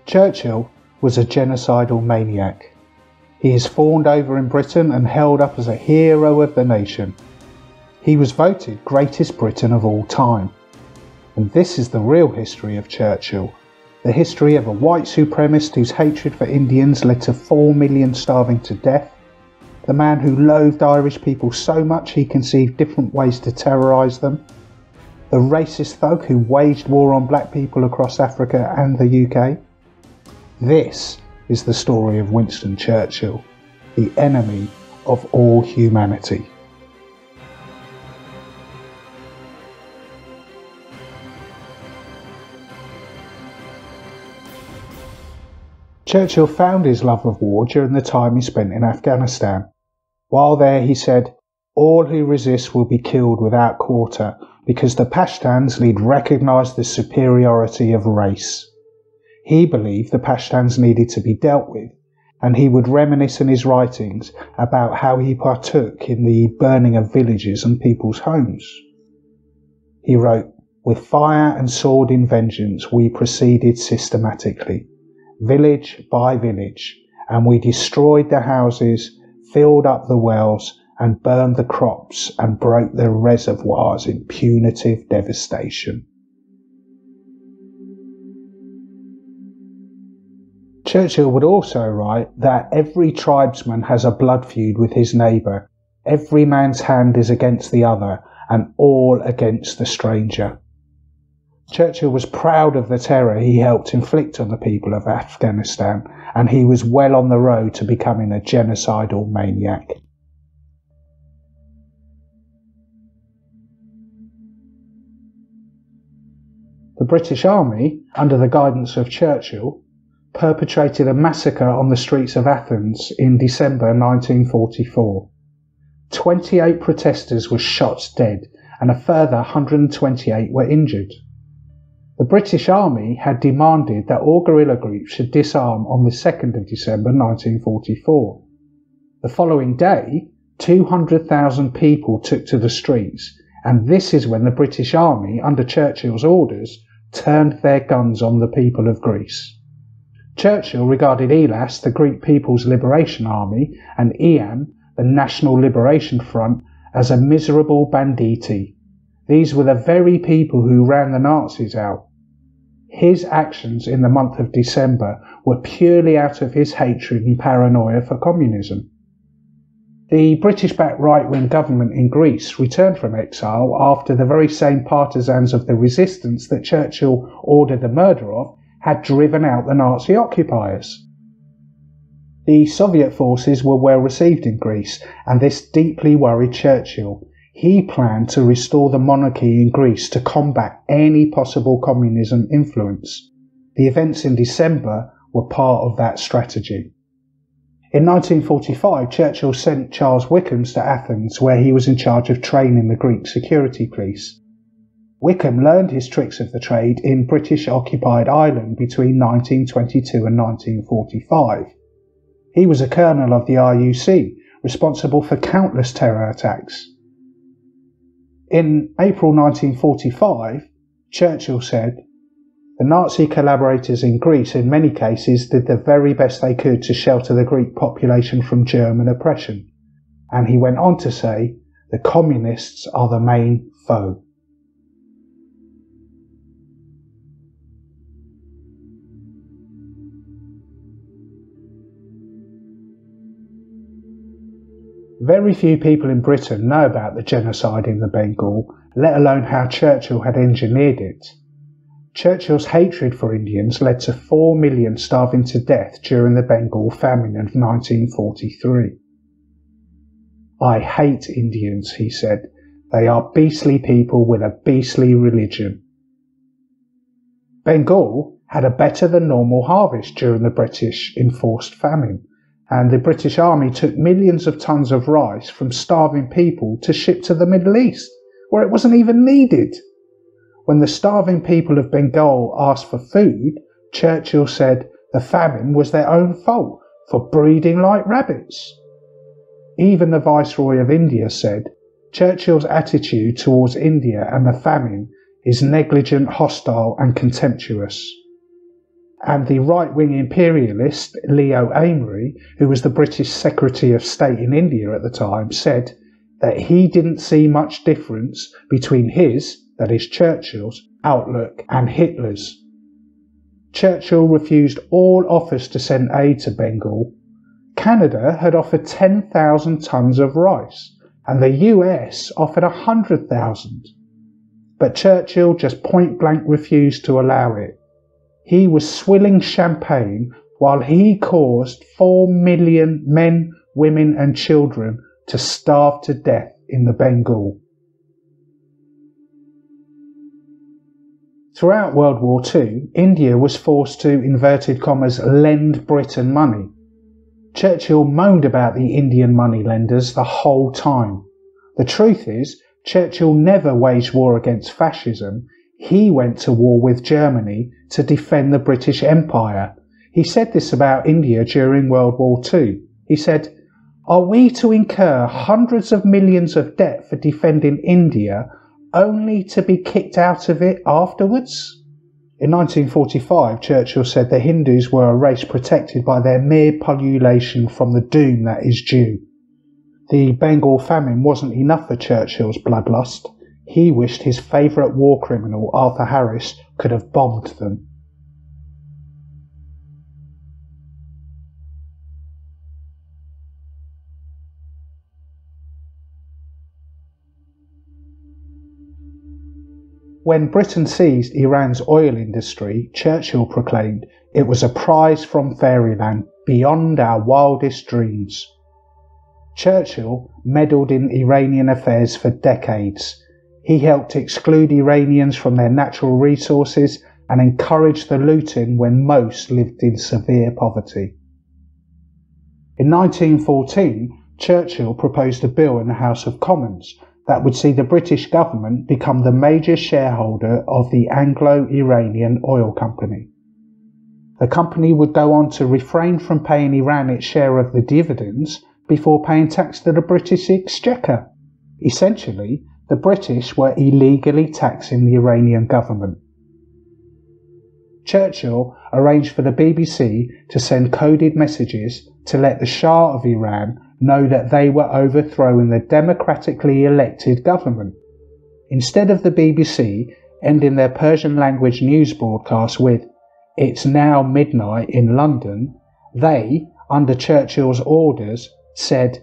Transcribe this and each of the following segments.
Churchill was a genocidal maniac. He is fawned over in Britain and held up as a hero of the nation. He was voted greatest Briton of all time. And this is the real history of Churchill, the history of a white supremacist whose hatred for Indians led to 4 million starving to death, the man who loathed Irish people so much he conceived different ways to terrorise them, the racist thug who waged war on black people across Africa and the UK. This is the story of Winston Churchill, the enemy of all humanity. Churchill found his love of war during the time he spent in Afghanistan. While there, he said, "All who resist will be killed without quarter, because the Pashtuns need recognise the superiority of race." He believed the Pashtuns needed to be dealt with, and he would reminisce in his writings about how he partook in the burning of villages and people's homes. He wrote, "With fire and sword in vengeance we proceeded systematically, village by village, and we destroyed the houses, filled up the wells, and burned the crops and broke the reservoirs in punitive devastation." Churchill would also write that every tribesman has a blood feud with his neighbour, every man's hand is against the other, and all against the stranger. Churchill was proud of the terror he helped inflict on the people of Afghanistan, and he was well on the road to becoming a genocidal maniac. The British Army, under the guidance of Churchill, perpetrated a massacre on the streets of Athens in December 1944. 28 protesters were shot dead and a further 128 were injured. The British Army had demanded that all guerrilla groups should disarm on the 2nd of December 1944. The following day, 200,000 people took to the streets, and this is when the British Army, under Churchill's orders, turned their guns on the people of Greece. Churchill regarded ELAS, the Greek People's Liberation Army, and EAM, the National Liberation Front, as a miserable banditti. These were the very people who ran the Nazis out. His actions in the month of December were purely out of his hatred and paranoia for communism. The British-backed right-wing government in Greece returned from exile after the very same partisans of the resistance that Churchill ordered the murder of had driven out the Nazi occupiers. The Soviet forces were well received in Greece, and this deeply worried Churchill. He planned to restore the monarchy in Greece to combat any possible communism influence. The events in December were part of that strategy. In 1945, Churchill sent Charles Wickhams to Athens, where he was in charge of training the Greek security police. Wickham learned his tricks of the trade in British-occupied Ireland between 1922 and 1945. He was a colonel of the RUC, responsible for countless terror attacks. In April 1945, Churchill said, "The Nazi collaborators in Greece in many cases did the very best they could to shelter the Greek population from German oppression." And he went on to say, "The communists are the main foe." Very few people in Britain know about the genocide in the Bengal, let alone how Churchill had engineered it. Churchill's hatred for Indians led to 4 million starving to death during the Bengal famine of 1943. "I hate Indians," he said. "They are beastly people with a beastly religion." Bengal had a better than normal harvest during the British enforced famine, and the British Army took millions of tons of rice from starving people to ship to the Middle East, where it wasn't even needed. When the starving people of Bengal asked for food, Churchill said the famine was their own fault for breeding like rabbits. Even the Viceroy of India said Churchill's attitude towards India and the famine is negligent, hostile and contemptuous. And the right-wing imperialist Leo Amery, who was the British Secretary of State in India at the time, said that he didn't see much difference between his, that is Churchill's, outlook and Hitler's. Churchill refused all offers to send aid to Bengal. Canada had offered 10,000 tons of rice, and the US offered 100,000. But Churchill just point-blank refused to allow it. He was swilling champagne while he caused 4 million men, women and children to starve to death in the Bengal. Throughout World War II, India was forced to, inverted commas, lend Britain money. Churchill moaned about the Indian moneylenders the whole time. The truth is, Churchill never waged war against fascism. He went to war with Germany to defend the British Empire. He said this about India during World War II. He said, "Are we to incur hundreds of millions of debt for defending India only to be kicked out of it afterwards?" In 1945, Churchill said the Hindus were a race protected by their mere pullulation from the doom that is due. The Bengal famine wasn't enough for Churchill's bloodlust. He wished his favourite war criminal, Arthur Harris, could have bombed them. When Britain seized Iran's oil industry, Churchill proclaimed it was a prize from fairyland beyond our wildest dreams. Churchill meddled in Iranian affairs for decades. He helped exclude Iranians from their natural resources and encouraged the looting when most lived in severe poverty. In 1914, Churchill proposed a bill in the House of Commons that would see the British government become the major shareholder of the Anglo-Iranian Oil Company. The company would go on to refrain from paying Iran its share of the dividends before paying tax to the British Exchequer. Essentially, the British were illegally taxing the Iranian government. Churchill arranged for the BBC to send coded messages to let the Shah of Iran know that they were overthrowing the democratically elected government. Instead of the BBC ending their Persian language news broadcast with "It's now midnight in London," they, under Churchill's orders, said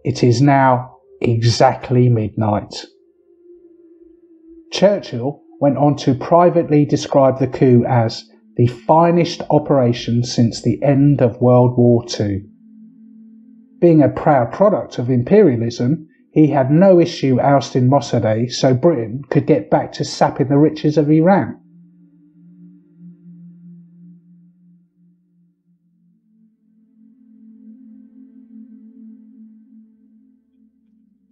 "It is now exactly midnight." Churchill went on to privately describe the coup as the finest operation since the end of World War II. Being a proud product of imperialism, he had no issue ousting Mossadegh so Britain could get back to sapping the riches of Iran.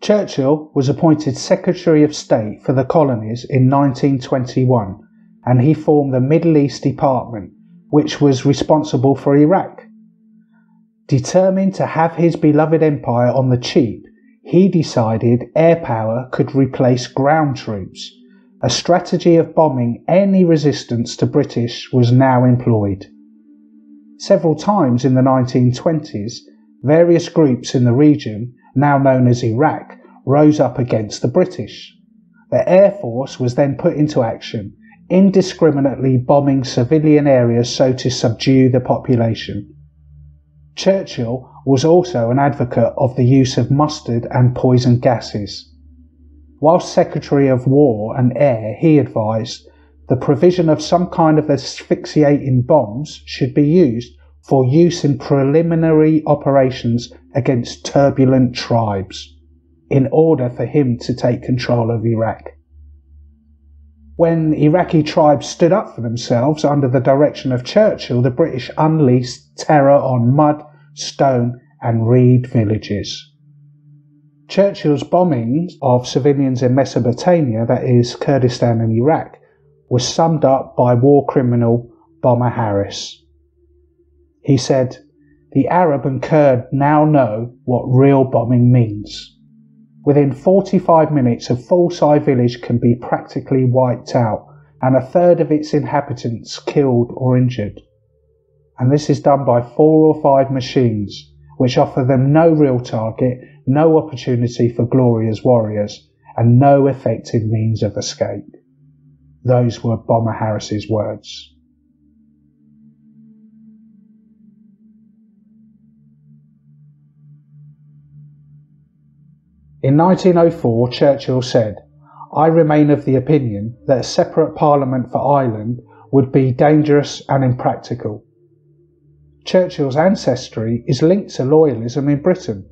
Churchill was appointed Secretary of State for the Colonies in 1921, and he formed the Middle East Department, which was responsible for Iraq. Determined to have his beloved empire on the cheap, he decided air power could replace ground troops. A strategy of bombing any resistance to British was now employed. Several times in the 1920s, various groups in the region, now known as Iraq, rose up against the British. The Air Force was then put into action, indiscriminately bombing civilian areas so to subdue the population. Churchill was also an advocate of the use of mustard and poison gases. Whilst Secretary of War and Air, he advised the provision of some kind of asphyxiating bombs should be used for use in preliminary operations against turbulent tribes, in order for him to take control of Iraq. When Iraqi tribes stood up for themselves under the direction of Churchill, the British unleashed terror on mud, stone and reed villages. Churchill's bombings of civilians in Mesopotamia, that is Kurdistan and Iraq, was summed up by war criminal Bomber Harris. He said, "The Arab and Kurd now know what real bombing means. Within 45 minutes, a full-size village can be practically wiped out and a third of its inhabitants killed or injured. And this is done by 4 or 5 machines, which offer them no real target, no opportunity for glory as warriors, and no effective means of escape." Those were Bomber Harris's words. In 1904, Churchill said, "I remain of the opinion that a separate parliament for Ireland would be dangerous and impractical." Churchill's ancestry is linked to loyalism in Britain.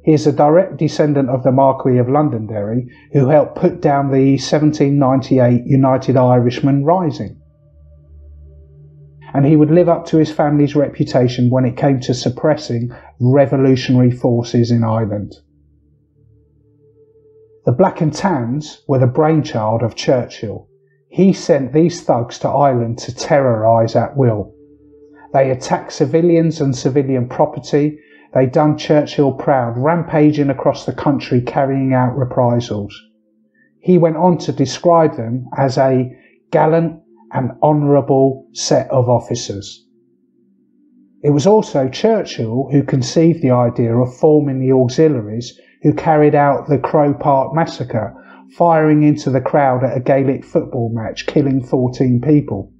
He is a direct descendant of the Marquis of Londonderry, who helped put down the 1798 United Irishmen Rising. And he would live up to his family's reputation when it came to suppressing revolutionary forces in Ireland. The Black and Tans were the brainchild of Churchill. He sent these thugs to Ireland to terrorise at will. They attacked civilians and civilian property. They done Churchill proud, rampaging across the country carrying out reprisals. He went on to describe them as a gallant and honourable set of officers. It was also Churchill who conceived the idea of forming the auxiliaries who carried out the Crow Park massacre, firing into the crowd at a Gaelic football match, killing 14 people.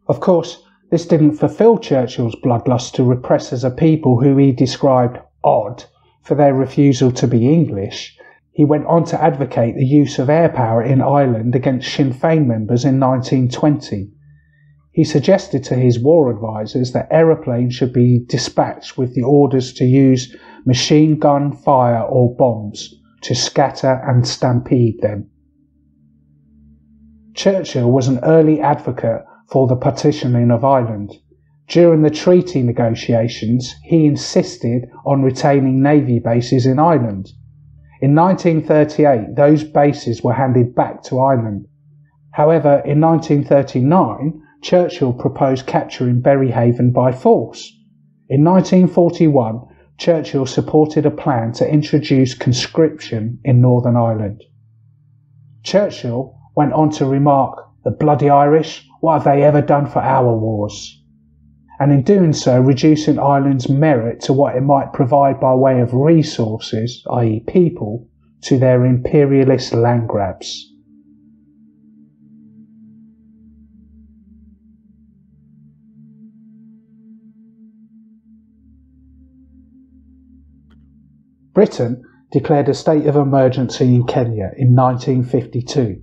Of course, this didn't fulfil Churchill's bloodlust to repress as a people who he described odd for their refusal to be English. He went on to advocate the use of air power in Ireland against Sinn Féin members in 1920. He suggested to his war advisers that aeroplanes should be dispatched with the orders to use machine gun fire or bombs to scatter and stampede them. Churchill was an early advocate for the partitioning of Ireland. During the treaty negotiations, he insisted on retaining navy bases in Ireland. In 1938, those bases were handed back to Ireland. However, in 1939, Churchill proposed capturing Berryhaven by force. In 1941, Churchill supported a plan to introduce conscription in Northern Ireland. Churchill went on to remark, "The bloody Irish, what have they ever done for our wars?" And in doing so, reducing Ireland's merit to what it might provide by way of resources, i.e. people, to their imperialist land grabs. Britain declared a state of emergency in Kenya in 1952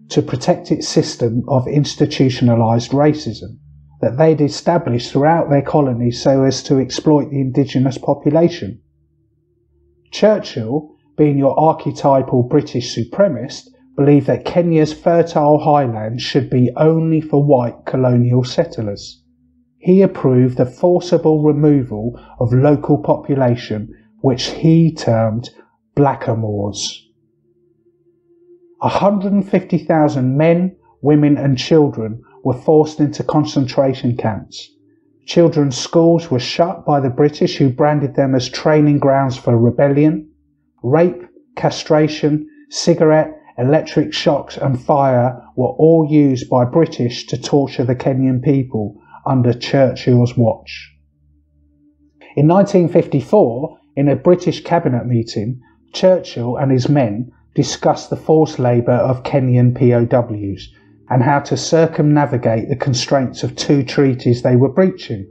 to protect its system of institutionalised racism that they'd established throughout their colonies so as to exploit the indigenous population. Churchill, being your archetypal British supremacist, believed that Kenya's fertile highlands should be only for white colonial settlers. He approved the forcible removal of local population, which he termed blackamoors. 150,000 men, women and children were forced into concentration camps. Children's schools were shut by the British, who branded them as training grounds for rebellion. Rape, castration, cigarette, electric shocks and fire were all used by British to torture the Kenyan people under Churchill's watch. In 1954, in a British cabinet meeting, Churchill and his men discussed the forced labour of Kenyan POWs and how to circumnavigate the constraints of 2 treaties they were breaching.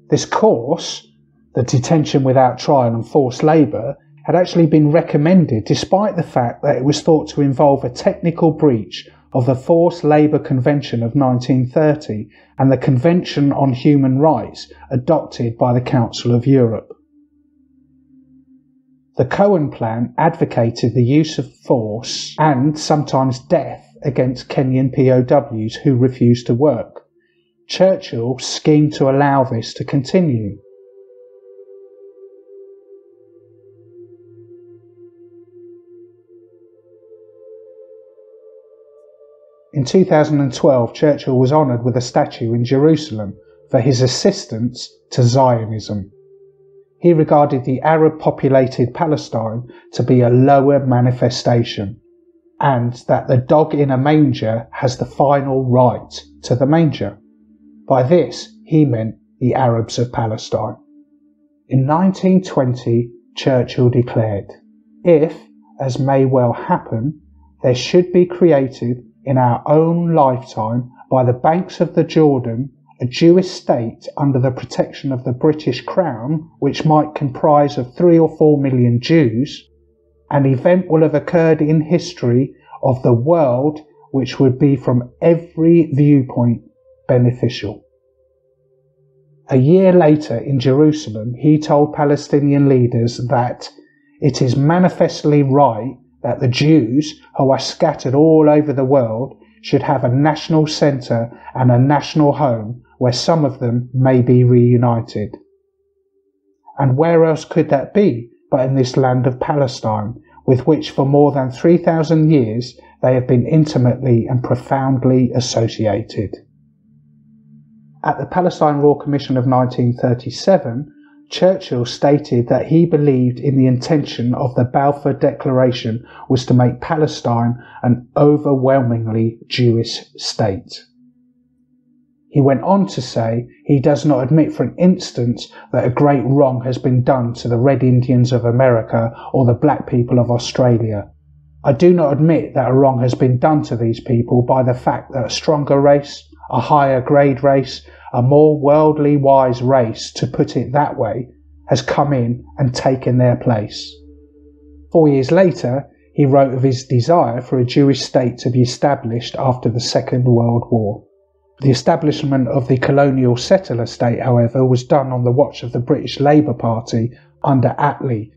This course, the detention without trial and forced labour, had actually been recommended despite the fact that it was thought to involve a technical breach of the Forced Labour Convention of 1930 and the Convention on Human Rights adopted by the Council of Europe. The Cohen Plan advocated the use of force and sometimes death against Kenyan POWs who refused to work. Churchill schemed to allow this to continue. In 2012, Churchill was honoured with a statue in Jerusalem for his assistance to Zionism. He regarded the Arab-populated Palestine to be a lower manifestation, and that the dog in a manger has the final right to the manger. By this, he meant the Arabs of Palestine. In 1920, Churchill declared, "If, as may well happen, there should be created in our own lifetime by the banks of the Jordan a Jewish state under the protection of the British Crown, which might comprise of 3 or 4 million Jews, an event will have occurred in history of the world which would be from every viewpoint beneficial." A year later in Jerusalem, he told Palestinian leaders that it is manifestly right that the Jews, who are scattered all over the world, should have a national centre and a national home where some of them may be reunited. And where else could that be but in this land of Palestine, with which for more than 3,000 years they have been intimately and profoundly associated. At the Palestine Royal Commission of 1937, Churchill stated that he believed in the intention of the Balfour Declaration was to make Palestine an overwhelmingly Jewish state. He went on to say he does not admit for an instant that a great wrong has been done to the Red Indians of America or the black people of Australia. I do not admit that a wrong has been done to these people by the fact that a stronger race, a higher grade race, a more worldly wise race, to put it that way, has come in and taken their place. 4 years later, he wrote of his desire for a Jewish state to be established after the Second World War. The establishment of the colonial settler state, however, was done on the watch of the British Labour Party under Attlee,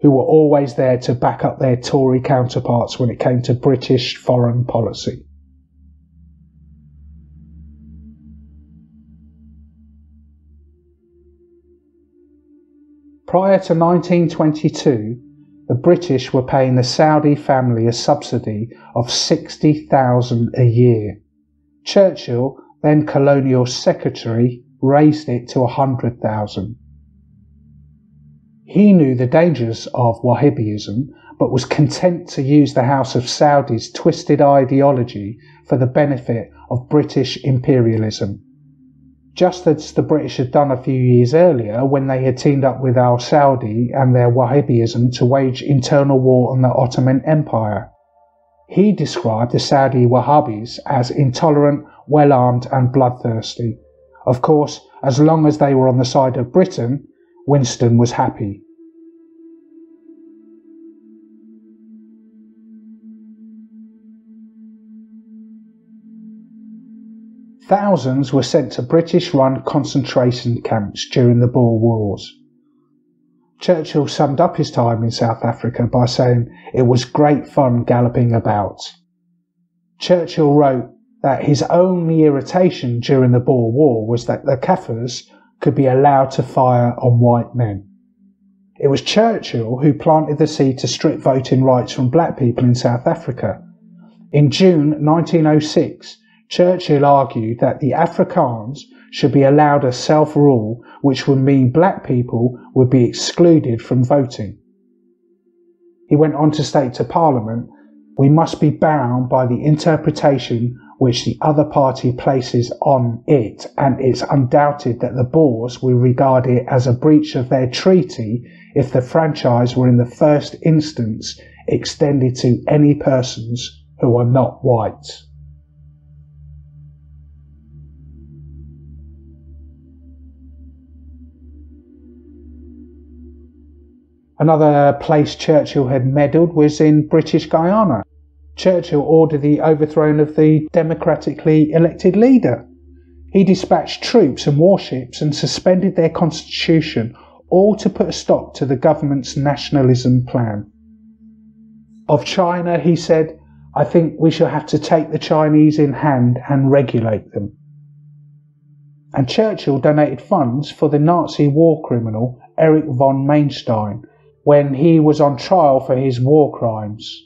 who were always there to back up their Tory counterparts when it came to British foreign policy. Prior to 1922, the British were paying the Saudi family a subsidy of $60,000 a year. Churchill, then colonial secretary, raised it to $100,000. He knew the dangers of Wahhabism, but was content to use the House of Saudi's twisted ideology for the benefit of British imperialism. Just as the British had done a few years earlier when they had teamed up with al-Saudi and their Wahhabism to wage internal war on the Ottoman Empire. He described the Saudi Wahhabis as intolerant, well-armed and bloodthirsty. Of course, as long as they were on the side of Britain, Winston was happy. Thousands were sent to British-run concentration camps during the Boer Wars. Churchill summed up his time in South Africa by saying it was great fun galloping about. Churchill wrote that his only irritation during the Boer War was that the Kaffirs could be allowed to fire on white men. It was Churchill who planted the seed to strip voting rights from black people in South Africa. In June 1906, Churchill argued that the Afrikaans should be allowed a self-rule, which would mean black people would be excluded from voting. He went on to state to Parliament, "We must be bound by the interpretation which the other party places on it, and it's undoubted that the Boers will regard it as a breach of their treaty if the franchise were in the first instance extended to any persons who are not white." Another place Churchill had meddled was in British Guiana. Churchill ordered the overthrow of the democratically elected leader. He dispatched troops and warships and suspended their constitution, all to put a stop to the government's nationalism plan. Of China, he said, "I think we shall have to take the Chinese in hand and regulate them." And Churchill donated funds for the Nazi war criminal Erich von Manstein when he was on trial for his war crimes.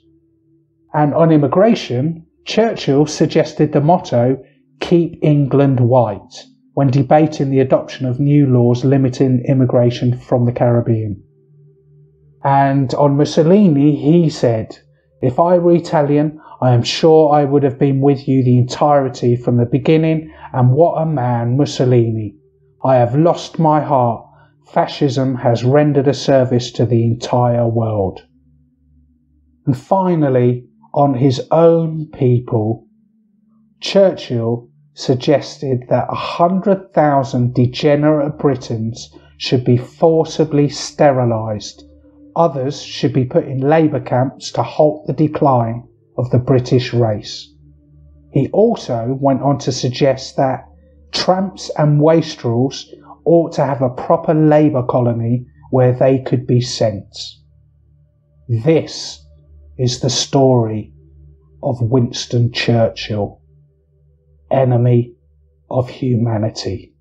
And on immigration, Churchill suggested the motto, "Keep England White," when debating the adoption of new laws limiting immigration from the Caribbean. And on Mussolini, he said, "If I were Italian, I am sure I would have been with you the entirety from the beginning, and what a man, Mussolini. I have lost my heart. Fascism has rendered a service to the entire world." And finally, on his own people, Churchill suggested that 100,000 degenerate Britons should be forcibly sterilised. Others should be put in labour camps to halt the decline of the British race. He also went on to suggest that tramps and wastrels ought to have a proper labour colony where they could be sent. This is the story of Winston Churchill, enemy of humanity.